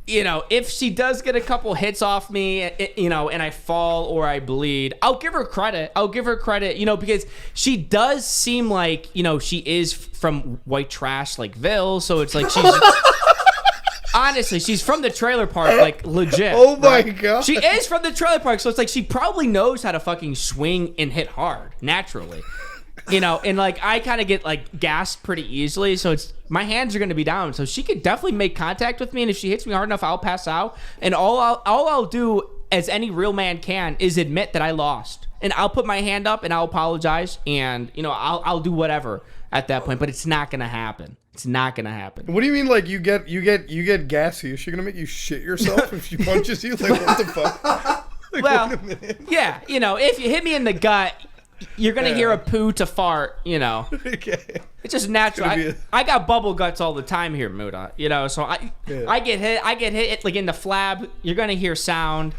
If she does get a couple hits off me, and I fall or I bleed, I'll give her credit. Because she does seem like, she is from white trash like Ville, so it's like she's... Honestly, she's from the trailer park, like, legit. Oh my God. She is from the trailer park, so it's like she probably knows how to fucking swing and hit hard, naturally. And like I kind of get like gassed pretty easily, so my hands are going to be down. So she could definitely make contact with me, and if she hits me hard enough, I'll pass out. And all I'll do, as any real man can, is admit that I lost, and I'll put my hand up and I'll apologize, and I'll do whatever at that point. But it's not going to happen. It's not going to happen. What do you mean? Like you get gassy? Is she going to make you shit yourself if she punches you? Like what the fuck? Like, well, yeah, if you hit me in the gut, you're gonna hear a poo to fart, Okay. It's just natural. I got bubble guts all the time here, Muta. So I get hit like in the flab. You're gonna hear sound,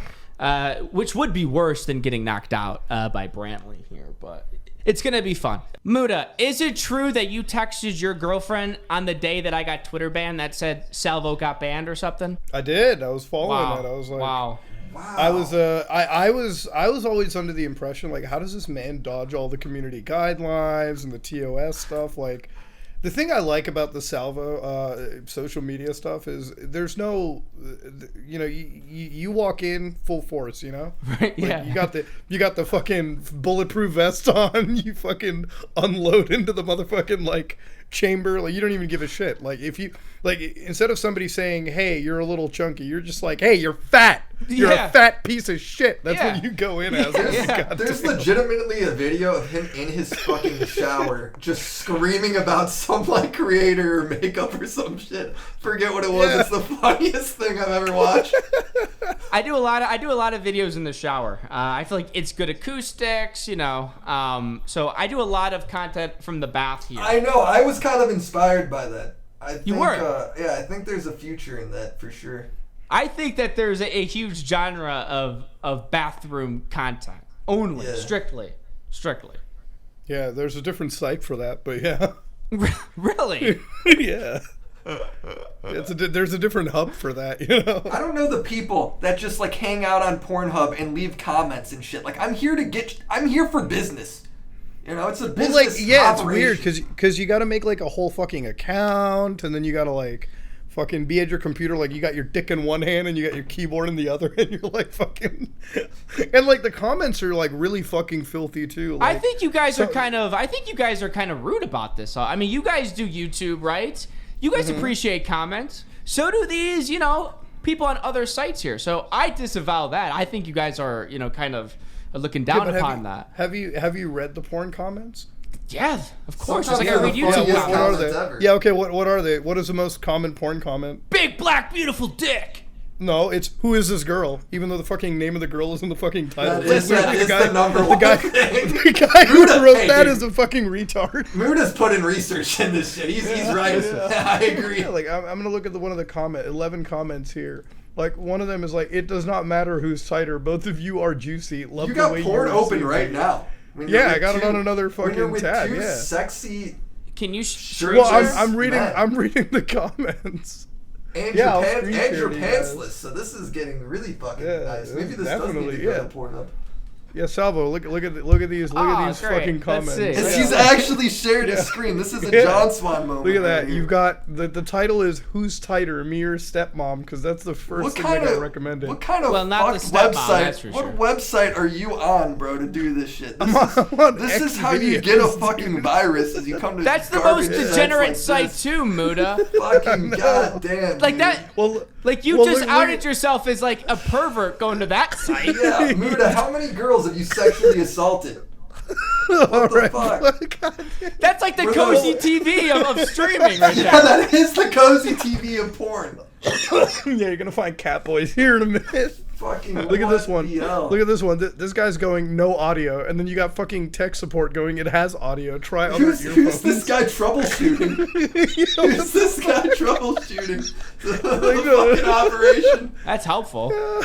which would be worse than getting knocked out by Brantley here, but it's gonna be fun. Muta, is it true that you texted your girlfriend on the day that I got Twitter banned that said Salvo got banned or something? I did. I was following that. I was like, wow. I was always under the impression, like, how does this man dodge all the community guidelines and the TOS stuff? Like, the thing I like about the Salvo social media stuff is there's no, you walk in full force, Right? Yeah. You got the fucking bulletproof vest on. You fucking unload into the motherfucking like chamber. Like you don't even give a shit. Like if you instead of somebody saying, "Hey, you're a little chunky," you're just like, "Hey, you're fat. You're a fat piece of shit." That's what you go in as. There's legitimately a video of him in his fucking shower just screaming about some like creator or makeup or some shit. Forget what it was. It's the funniest thing I've ever watched. I do a lot of videos in the shower. I feel like it's good acoustics, so I do a lot of content from the bath here. I know. I was kind of inspired by that. You were? I think there's a future in that for sure. I think that there's a huge genre of bathroom content only, strictly. Yeah, there's a different site for that, but yeah. Really? Yeah. There's a different hub for that, I don't know the people that just like hang out on Pornhub and leave comments and shit. Like I'm here for business. It's a business. Well, it's weird because you got to make like a whole fucking account, and then you got to like fucking be at your computer, like you got your dick in one hand and you got your keyboard in the other, and you're like fucking, and like the comments are like really fucking filthy too. Like, I think you guys are kind of rude about this. I mean, you guys do YouTube, right? You guys appreciate comments. So do these, people on other sites here. So I disavow that. I think you guys are, kind of looking down upon that. Have you read the porn comments? Yeah, of course. Just like I read YouTube comments. What are they? Yeah, okay. What are they? What is the most common porn comment? Big black beautiful dick. No, it's who is this girl? Even though the fucking name of the girl is in the fucking title. That is the number one thing. The guy who wrote that is a fucking retard. Muta's put in research in this shit. He's right. I agree. Yeah, like I'm gonna look at one of the 11 comments here. Like one of them is like, it does not matter who's tighter. Both of you are juicy. Love the way you got porn open right now. I got it on another fucking tab. Yeah. Sexy. Can you? Well, I'm reading the comments. And you're pantsless, so this is getting really fucking nice. Maybe this does need to go to Pornhub. Yeah, Salvo, look at these fucking comments. And she's actually shared a screen. This is a John Swan moment. Look at that. You've got the title is "Who's Tighter, Me or Stepmom?" Because that's the first thing I got recommended. What kind of website? What website are you on, bro, to do this shit? This is how you get a fucking virus. As you come to that's the most degenerate site too, Muta. Fucking goddamn. Like that. Well, like you just outed yourself as like a pervert going to that site. Yeah, Muta. How many girls have you sexually assaulted? What the fuck? That's like the cozy TV of streaming right now. Yeah, that is the cozy TV of porn. Yeah, you're gonna find cat boys here in a minute. Fucking look at this one. BL. Look at this one. This guy's going no audio, and then you got fucking tech support going. It has audio. Try other earphones. Who's this guy troubleshooting? Who's this guy troubleshooting the fucking operation? That's helpful. Yeah.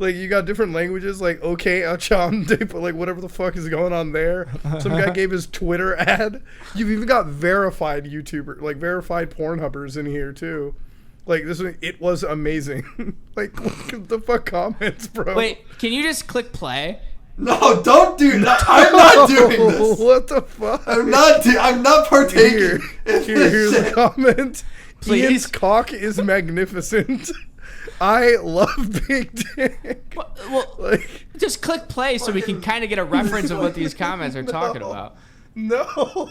Like, you got different languages, like, okay, but like, whatever the fuck is going on there. Some guy gave his Twitter ad. You've even got verified YouTuber, like, verified Pornhubbers in here, too. Like, it was amazing. Like, look at the fuck comments, bro. Wait, can you just click play? No, don't do that. I'm not doing this. What the fuck? I'm not partaking. Here's a comment. Please. Ian's cock is magnificent. I love big dick. Well, like, just click play so we can kind of get a reference of what these comments are talking about. No.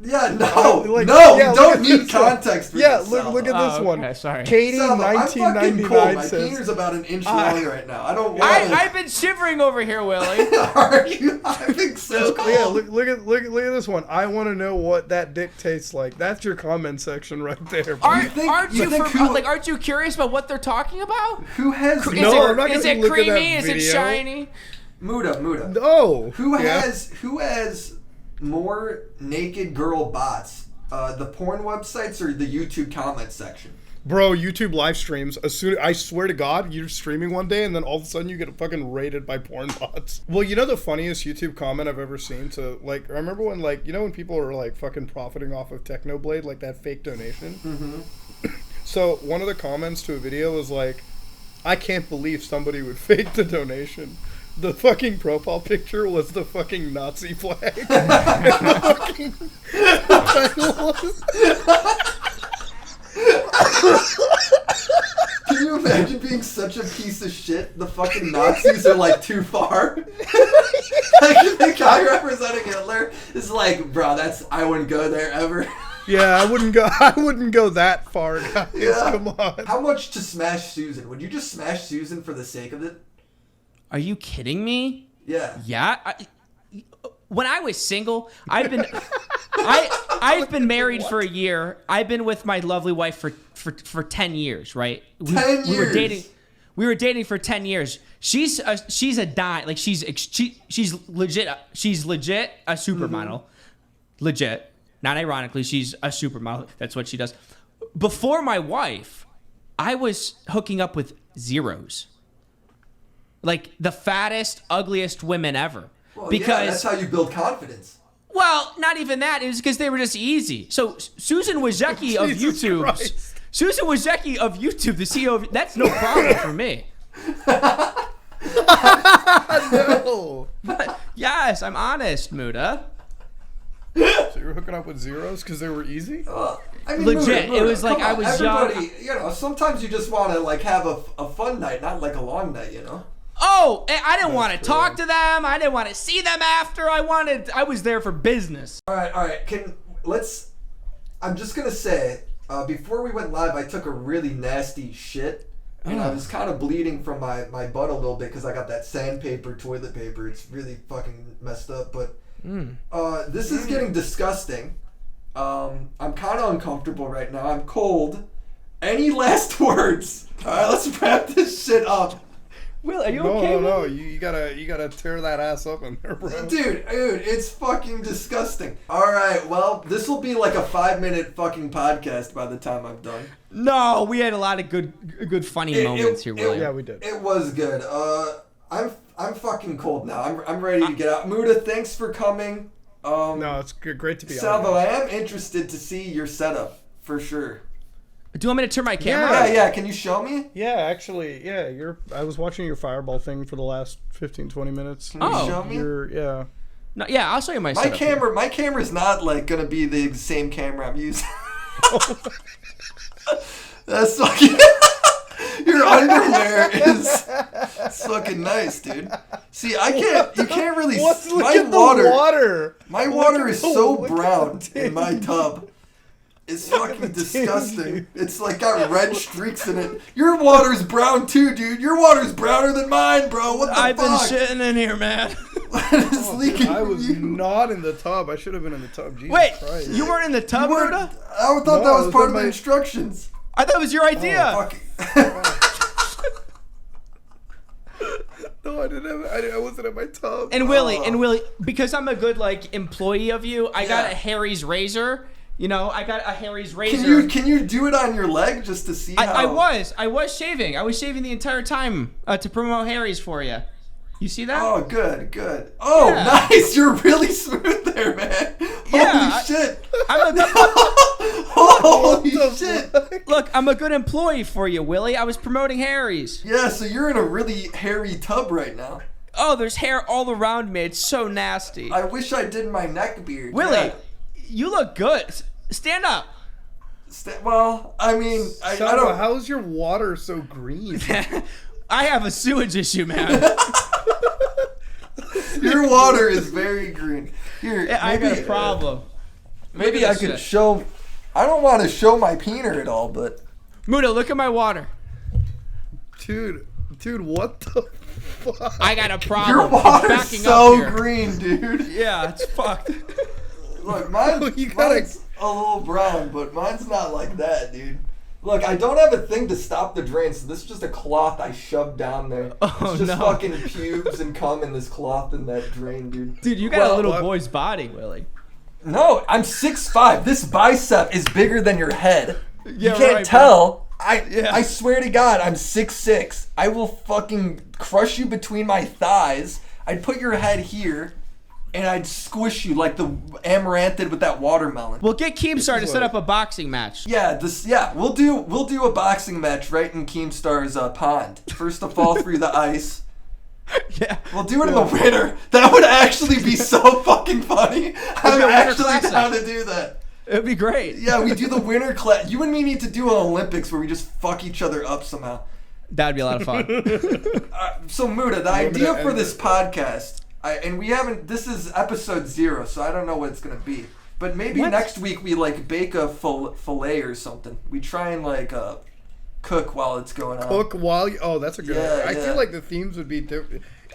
Yeah, no. Like, no, yeah, you don't need context for yeah, this. Look at this one. Okay, sorry. Katie, Salvo, 1999 My says... finger's about an inch long right now. I don't want I've been shivering over here, Willy. Are you? I think so. Yeah, look at this one. I want to know what that dick tastes like. That's your comment section right there. Aren't you curious about what they're talking about? Who has? I'm not gonna is it look at that creamy? Is it video. shiny? Muta. No. Who has more naked girl bots? The porn websites or the YouTube comment section? Bro, YouTube live streams. I swear to God, you're streaming one day and then all of a sudden you get fucking raided by porn bots. Well, you know the funniest YouTube comment I've ever seen? To like, I remember when when people are like fucking profiting off of Technoblade, like that fake donation. Mm-hmm. So one of the comments to a video was like, "I can't believe somebody would fake the donation." The fucking profile picture was the fucking Nazi flag. And the fucking title was... Can you imagine being such a piece of shit? The fucking Nazis are like too far. Like the guy representing Hitler is like, bro, I wouldn't go there ever. Yeah, I wouldn't go that far, guys. Yeah. Come on. How much to smash Susan? Would you just smash Susan for the sake of it? Are you kidding me? Yeah. Yeah. When I was single, I've been married for a year. I've been with my lovely wife for 10 years, right? 10 years. We were dating for 10 years. She's a dime. Like she's legit a supermodel. Mm-hmm. Legit. Not ironically, she's a supermodel. That's what she does. Before my wife, I was hooking up with zeros. Like the fattest, ugliest women ever. Well, because that's how you build confidence. Well, not even that. It was because they were just easy. So Susan Wojcicki of YouTube, Susan Wojcicki of YouTube, the CEO of, that's no problem for me. No. But, yes, I'm honest, Muta. So you were hooking up with zeros because they were easy? I mean, legit. Muta, it was like I was young. You know, sometimes you just want to like have a fun night, not like a long night, you know? Oh, I didn't want to talk to them. I didn't want to see them after. I was there for business. All right. I'm just going to say, before we went live, I took a really nasty shit. And I was kind of bleeding from my butt a little bit because I got that sandpaper toilet paper. It's really fucking messed up. But this is getting disgusting. I'm kind of uncomfortable right now. I'm cold. Any last words? All right, let's wrap this shit up. Will, are you okay? No. You gotta tear that ass up in there, bro. Dude, it's fucking disgusting. All right, well, this will be like a 5-minute fucking podcast by the time I'm done. No, we had a lot of good funny moments here, Will. Yeah, we did. It was good. I'm fucking cold now. I'm ready to get out. Muta, thanks for coming. No, it's great to be Salvo, I am interested to see your setup for sure. Do you want me to turn my camera? Yeah. Can you show me? Yeah, actually, yeah. I was watching your fireball thing for the last 15-20 minutes. Can you show me? Yeah. No, yeah, I'll show you my setup. My camera's not like gonna be the same camera I'm using. That's fucking. Your underwear is fucking nice, dude. See, you can't really. My water is so brown in my tub. It's fucking disgusting. It's like got red streaks in it. Your water's brown too, dude. Your water's browner than mine, bro. What the fuck? I've been shitting in here, man. What is leaking I was from you? not in the tub. I should have been in the tub. Jesus Wait, Christ. you weren't in the tub, Muta? I thought that was part of the instructions. I thought it was your idea. Oh, No, I didn't have. I wasn't at my tub. And Willy, because I'm a good employee of you, I got a Harry's razor. I got a Harry's razor. Can you do it on your leg just to see how? I was shaving. I was shaving the entire time to promote Harry's for you. You see that? Oh, good. Oh, yeah. Nice. You're really smooth there, man. Yeah, Holy shit. Holy shit. Look, I'm a good employee for you, Willy. I was promoting Harry's. Yeah, so you're in a really hairy tub right now. Oh, there's hair all around me. It's so nasty. I wish I did my neck beard. Willy, you look good. Stand up. Well, I mean, I don't... How's your water so green? I have a sewage issue, man. Your water is very green. Here, I got a problem. Maybe I could show... I don't want to show my peener at all, but... Muta, look at my water. Dude, what the fuck? I got a problem. Your water's so green, dude. Yeah, it's fucked. Look, mine's a little brown, but mine's not like that, dude. Look, I don't have a thing to stop the drain, so this is just a cloth I shoved down there. It's just fucking pubes and cum in this cloth in that drain, dude. Dude, you got a little boy's body, Willy. No, I'm 6'5". This bicep is bigger than your head. Yeah, you can't tell. I swear to God, I'm 6'6". I will fucking crush you between my thighs. I'd put your head here, and I'd squish you like the amaranth did with that watermelon. We'll get Keemstar to set up a boxing match. Yeah, we'll do a boxing match right in Keemstar's pond. First to fall through the ice. Yeah. We'll do it in the winter. That would actually be so fucking funny. I'm actually down to do that. It'd be great. Yeah, we do the winter class. You and me need to do an Olympics where we just fuck each other up somehow. That'd be a lot of fun. So Muta, the idea for this podcast, this is episode 0, so I don't know what it's going to be. But maybe next week we bake a fillet or something. We try and cook while it's going on. Oh, that's a good idea. I feel like the themes would be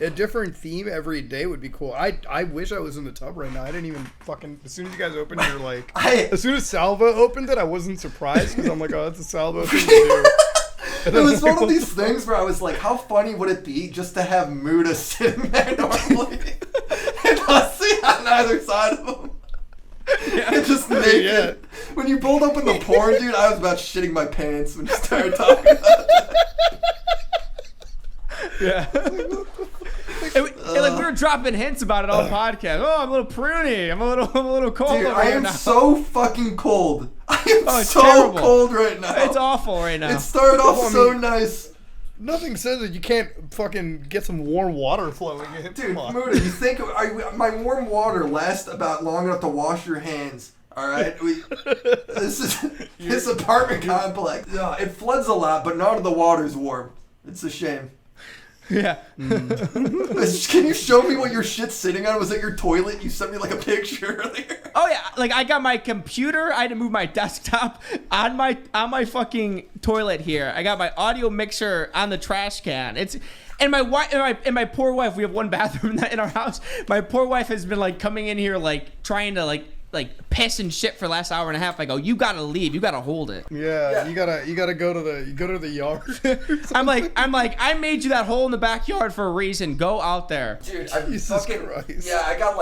a different theme every day would be cool. I wish I was in the tub right now. I didn't even fucking... As soon as you guys opened, you're like... as soon as Salvo opened it, I wasn't surprised because I'm like, oh, that's a Salvo thing to do. It was one of these things where I was like, how funny would it be just to have Muta sitting there normally and us see on either side of him? Yeah. And just naked. Yeah. When you pulled open the porn, dude, I was about shitting my pants when you started talking about that. Yeah. We were dropping hints about it all podcast. Oh, I'm a little pruny. I'm a little cold. Dude, over I here am now. so fucking cold. I am so terrible. Cold right now. It's awful right now. It started off so nice. Nothing says that you can't fucking get some warm water flowing in. Dude, Muta, you think my warm water lasts about long enough to wash your hands? All right, this apartment complex. It floods a lot, but none of the water's warm. It's a shame. Yeah. Can you show me what your shit's sitting on? Was it your toilet? You sent me a picture earlier. Oh yeah, I got my computer. I had to move my desktop on my fucking toilet here. I got my audio mixer on the trash can. And my wife and my poor wife. We have one bathroom in our house. My poor wife has been coming in here trying to piss and shit for the last hour and a half. I go, you gotta leave. You gotta hold it. Yeah. You gotta go to the yard. I'm like, I made you that hole in the backyard for a reason. Go out there. Dude, Jesus Christ. Yeah, I got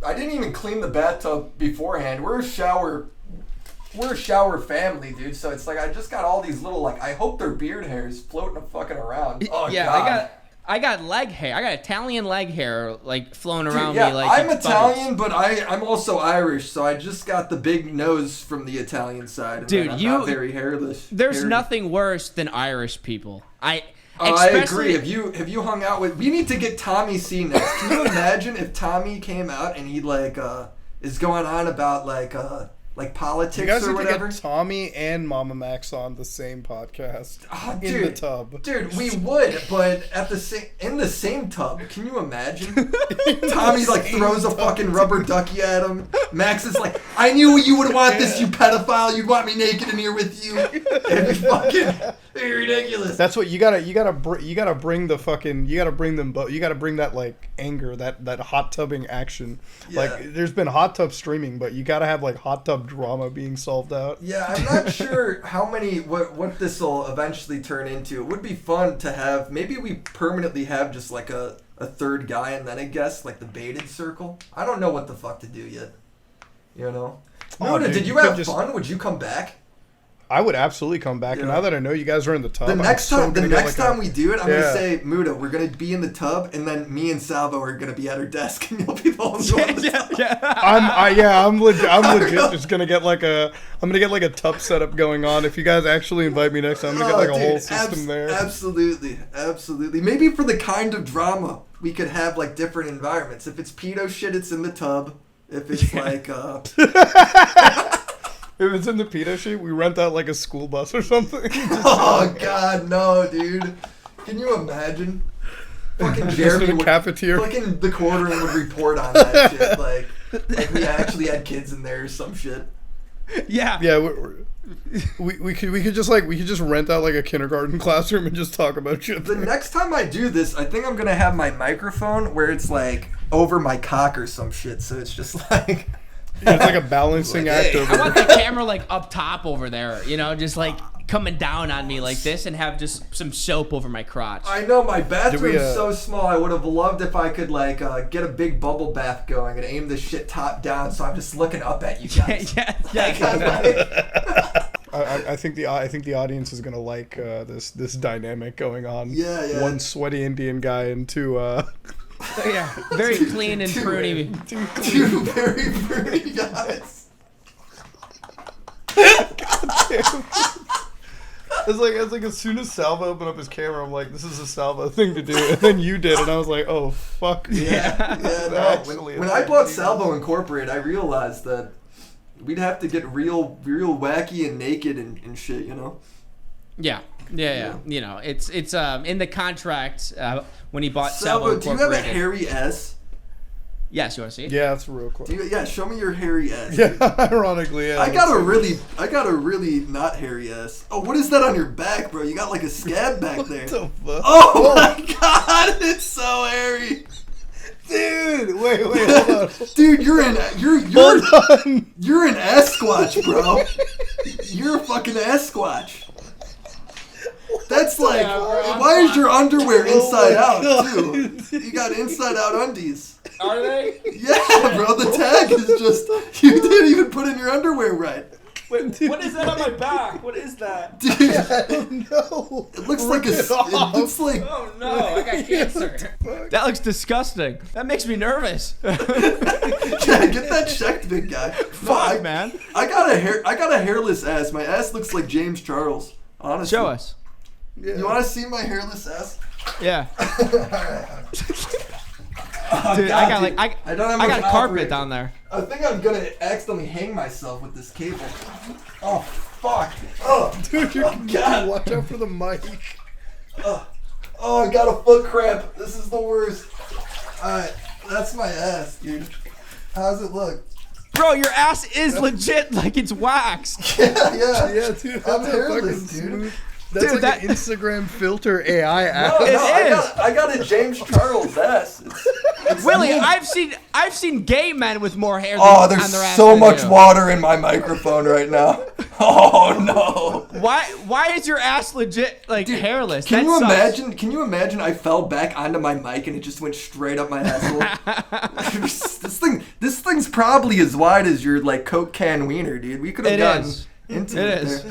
I didn't even clean the bathtub beforehand. We're a shower family, dude. So it's I just got all these little I hope they're beard hairs floating fucking around. Oh yeah, God. I got leg hair. I got Italian leg hair flowing around me. I'm bubbles. Italian, but I'm also Irish, so I just got the big nose from the Italian side. Dude, I'm not very hairless. There's nothing worse than Irish people. I agree. Have you hung out with? We need to get Tommy C next. Can you imagine if Tommy came out and he is going on about politics or whatever? You guys need to get Tommy and Mama Max on the same podcast in the tub. Dude, we would, but in the same tub. Can you imagine? Tommy throws a fucking rubber ducky at him. Max is like, I knew you would want this, you pedophile. You'd want me naked in here with you. It'd fucking ridiculous. That's what you gotta bring the fucking, you gotta bring them both. You gotta bring that like anger, that hot tubbing action. Yeah. Like there's been hot tub streaming, but you gotta have like hot tub drama being solved out. Yeah, I'm not sure what this will eventually turn into. It would be fun to have, maybe we permanently have just like a third guy and then a guest, like the baited circle. I don't know what the fuck to do yet. You know? Muta, did you have fun? Would you come back? I would absolutely come back. Yeah. And now that I know you guys are in the tub, the next time we do it, I'm gonna say, Muta, we're gonna be in the tub, and then me and Salvo are gonna be at our desk, and you'll be the only one. I'm legit just gonna get like a tub setup going on. If you guys actually invite me next time, I'm gonna get like a whole system there. Absolutely. Maybe for the kind of drama, we could have like different environments. If it's pedo shit, it's in the tub. If it's like if it's in the pedo shit, we rent out like a school bus or something. Oh God, no, dude! Can you imagine? Fucking Jeremy would, cafeteria. Fucking the courtroom would report on that shit. Like we actually had kids in there or some shit. Yeah. Yeah. We could just rent out like a kindergarten classroom and just talk about shit. The next time I do this, I think I'm gonna have my microphone where it's like over my cock or some shit, so it's just like. Yeah, it's like a balancing act over. I want the camera like up top over there, you know, just like coming down on me like this, and have just some soap over my crotch. I know, my bathroom's so small. I would have loved if I could like get a big bubble bath going and aim this shit top down, so I'm just looking up at you guys. Yeah. I think the audience is gonna like this dynamic going on. Yeah. One sweaty Indian guy and two. Yeah, very clean and pruny. Two very pruny guys. It's like as soon as Salvo opened up his camera, I'm like, this is a Salvo thing to do, and then you did, and I was like, oh fuck. Yeah. No. When I bought Salvo Incorporated, I realized that we'd have to get real wacky and naked and shit, you know. Yeah. You know, it's in the contract when he bought Salvo. Do you have a hairy S? Yes, you want to see it? Yeah, that's real quick. Show me your hairy S. Yeah, ironically, yeah. I got a really not hairy S. Oh, what is that on your back, bro? You got like a scab back there. What the fuck? Oh my God, it's so hairy. Dude, wait, hold on. Dude, you're an Sasquatch, bro. You're a fucking Sasquatch. That's like, why is your underwear inside out, too? You got inside out undies. Are they? Yeah, bro, the tag is just, you didn't even put in your underwear right. Wait, what is that on my back? What is that? Dude, I don't know. It looks like it looks like. Oh no, I got cancer. That looks disgusting. That makes me nervous. Yeah, get that checked, big guy. Fuck, man. I got a hairless ass. My ass looks like James Charles. Honestly. Show us. Yeah. You want to see my hairless ass? Yeah. Oh, dude, God, I got a carpet down there. I think I'm gonna accidentally hang myself with this cable. Oh fuck! Oh, dude, God. Watch out for the mic. Oh, I got a foot cramp. This is the worst. Alright, that's my ass, dude. How's it look? Bro, your ass is legit like it's waxed. Yeah, dude. I'm hairless, dude. That's dude, like an Instagram filter AI ass. No, it is. I got a James Charles ass. It's Willy, I've seen gay men with more hair than on their ass. There's so much water in my microphone right now. Oh no. Why is your ass legit like dude, hairless? Can you imagine I fell back onto my mic and it just went straight up my asshole? This thing's probably as wide as your like Coke can wiener, dude. We could have gotten into it.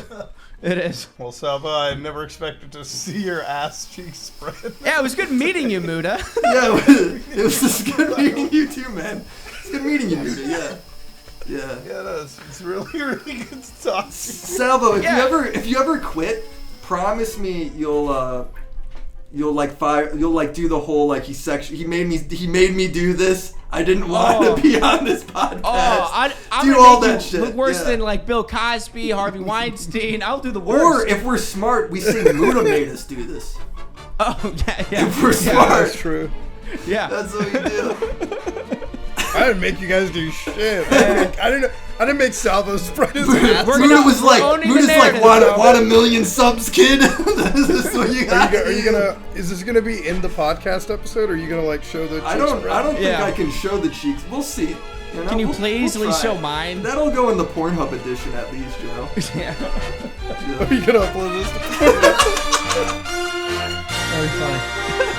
It is. Well, Salvo, I never expected to see your ass cheeks spread. Yeah, it was good meeting you, Muta. Yeah, it was just good meeting you too, man. It's good meeting you, Muta. Yeah, it is. It's really, really good to talk to you. Salvo, if you ever quit, promise me you'll do the whole like he made me do this. I didn't want to be on this podcast. I'm do gonna all make that shit. Look worse than like Bill Cosby, Harvey Weinstein. I'll do the worst. Or if we're smart, we say Muta made us do this. Oh yeah. If we're smart, that's true. Yeah, that's what we do. I didn't make you guys do shit. I didn't make Salvo spread his ass. Muta was like, want a million subs, kid? This is what you got. Are you gonna? Is this gonna be in the podcast episode, or are you gonna like show the? Cheeks I don't think I can show the cheeks. We'll see. You know, can you please show mine? That'll go in the Pornhub edition at least, you know. Yeah. Are you gonna upload this to Pornhub? That'd be funny.